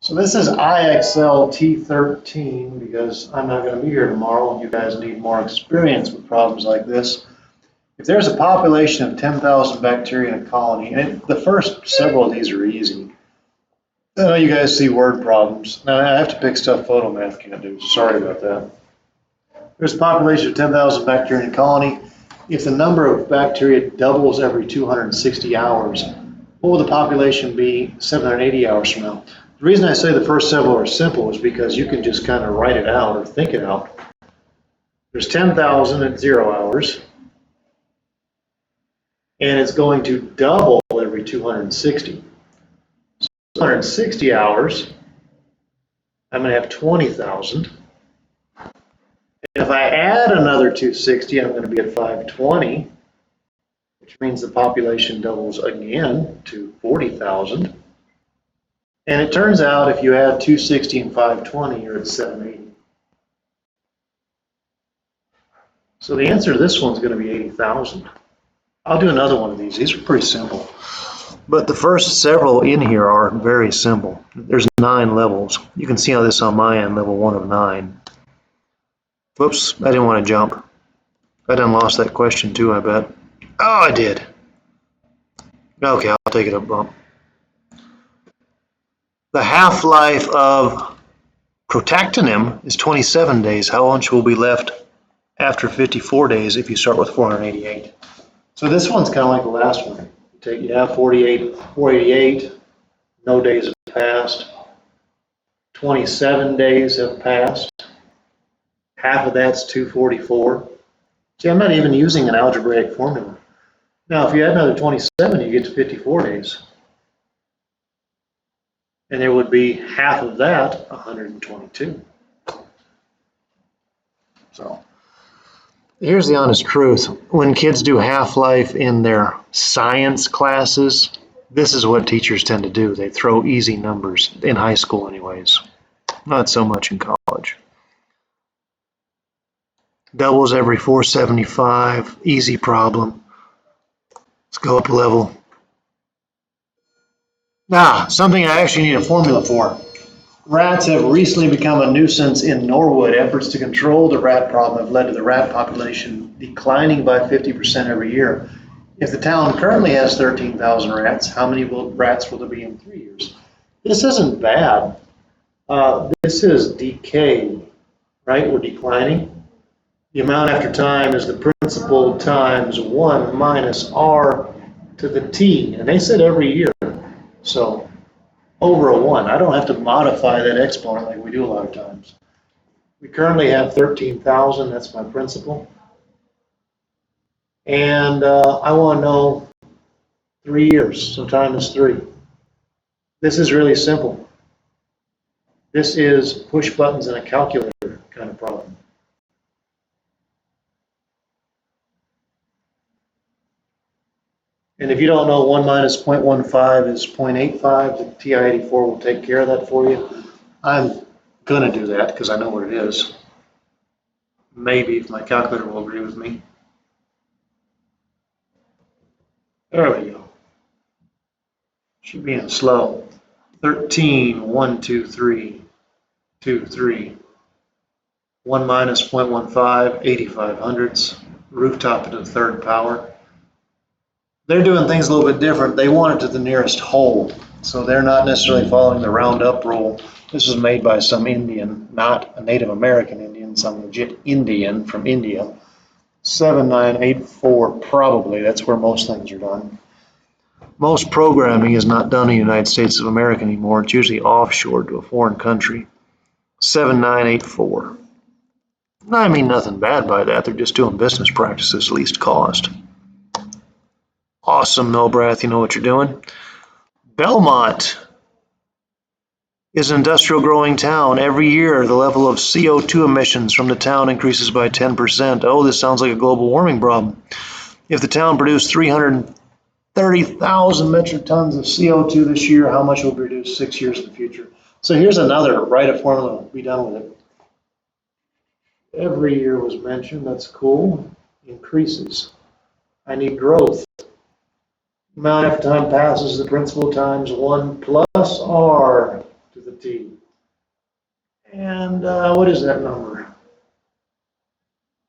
So this is ixltt13 because I'm not going to be here tomorrow and you guys need more experience with problems like this. If there's a population of 10,000 bacteria in a colony, and the first several of these are easy. I know you guys see word problems. Now I have to pick stuff Milbrath-Math can't do. Sorry about that. There's a population of 10,000 bacteria in a colony. If the number of bacteria doubles every 260 hours, what will the population be 780 hours from now? The reason I say the first several are simple is because you can just kind of write it out or think it out. There's 10,000 at 0 hours, and it's going to double every 260. So 260 hours, I'm going to have 20,000. And if I add another 260, I'm going to be at 520, which means the population doubles again to 40,000. And it turns out if you add 260 and 520, you're at 780. So the answer to this one's going to be 80,000. I'll do another one of these. These are pretty simple. But the first several in here are very simple. There's 9 levels. You can see how this on my end, level 1 of 9. Whoops, I didn't want to jump. I done lost that question too, I bet. Oh, I did. Okay, I'll take it up bump. The half-life of protactinin is 27 days. How much will be left after 54 days if you start with 488? So this one's kind of like the last one. You have 488, no days have passed. 27 days have passed. Half of that's 244. See, I'm not even using an algebraic formula. Now, if you add another 27, you get to 54 days. And there would be half of that, 122. So here's the honest truth. When kids do half-life in their science classes, this is what teachers tend to do. They throw easy numbers, in high school anyways. Not so much in college. Doubles every 475, easy problem. Let's go up a level. Now, something I actually need a formula for. Rats have recently become a nuisance in Norwood. Efforts to control the rat problem have led to the rat population declining by 50% every year. If the town currently has 13,000 rats, how many rats will there be in 3 years? This isn't bad. This is decay, right? We're declining. The amount after time is the principal times 1 minus r to the t. And they said every year. So over a 1. I don't have to modify that exponent like we do a lot of times. We currently have 13,000. That's my principal. And I want to know 3 years. So time is 3. This is really simple. This is push buttons in a calculator kind of problem. And if you don't know 1 minus 0.15 is 0.85, the TI-84 will take care of that for you. I'm going to do that because I know what it is. Maybe if my calculator will agree with me. There we go. Should be in slow. 13, 1, 2, 3, 2, 3. 1 minus 0.15, 85 hundredths. Rooftop to the 3rd power. They're doing things a little bit different. They want it to the nearest whole. So they're not necessarily following the round-up rule. This was made by some Indian, not a Native American Indian, some legit Indian from India. 7984 probably. That's where most things are done. Most programming is not done in the United States of America anymore. It's usually offshore to a foreign country. 7984. I mean nothing bad by that. They're just doing business practices, least cost. Awesome, Milbrath, you know what you're doing. Belmont is an industrial growing town. Every year, the level of CO2 emissions from the town increases by 10%. Oh, this sounds like a global warming problem. If the town produced 330,000 metric tons of CO2 this year, how much will be produced 6 years in the future? So here's another, write a formula, be done with it. Every year was mentioned, that's cool. Increases. I need growth. Amount after time passes the principal times 1 plus r to the t. And what is that number?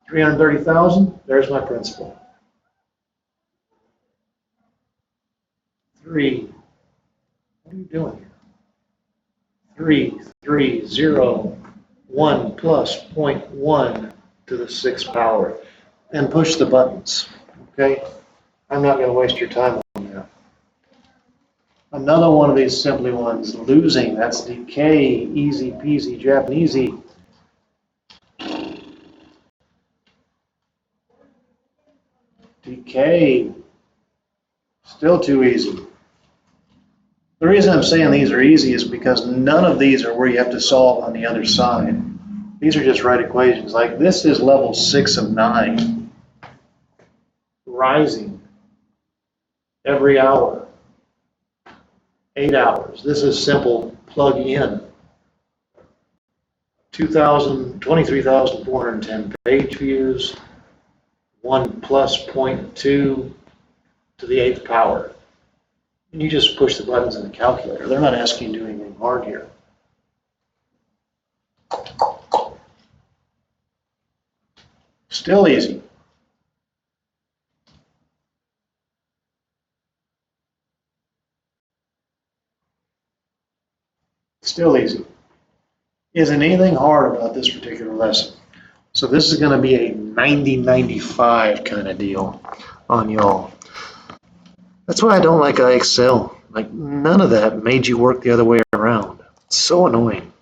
330,000? There's my principal. 3. What are you doing here? 3301 plus 0.1 to the 6th power. And push the buttons. Okay? I'm not going to waste your time on that. Another one of these simply ones, losing. That's decay, easy peasy, Japanesey. Decay, still too easy. The reason I'm saying these are easy is because none of these are where you have to solve on the other side. These are just right equations. Like this is level 6 of 9. Rising every hour. 8 hours. This is simple plug in. 23,410 page views. 1 plus 0.2 to the 8th power. And you just push the buttons in the calculator. They're not asking you to do anything hard here. Still easy. Still easy. Isn't anything hard about this particular lesson. So this is going to be a 90-95 kind of deal on y'all. That's why I don't like IXL. Like none of that made you work the other way around. It's so annoying.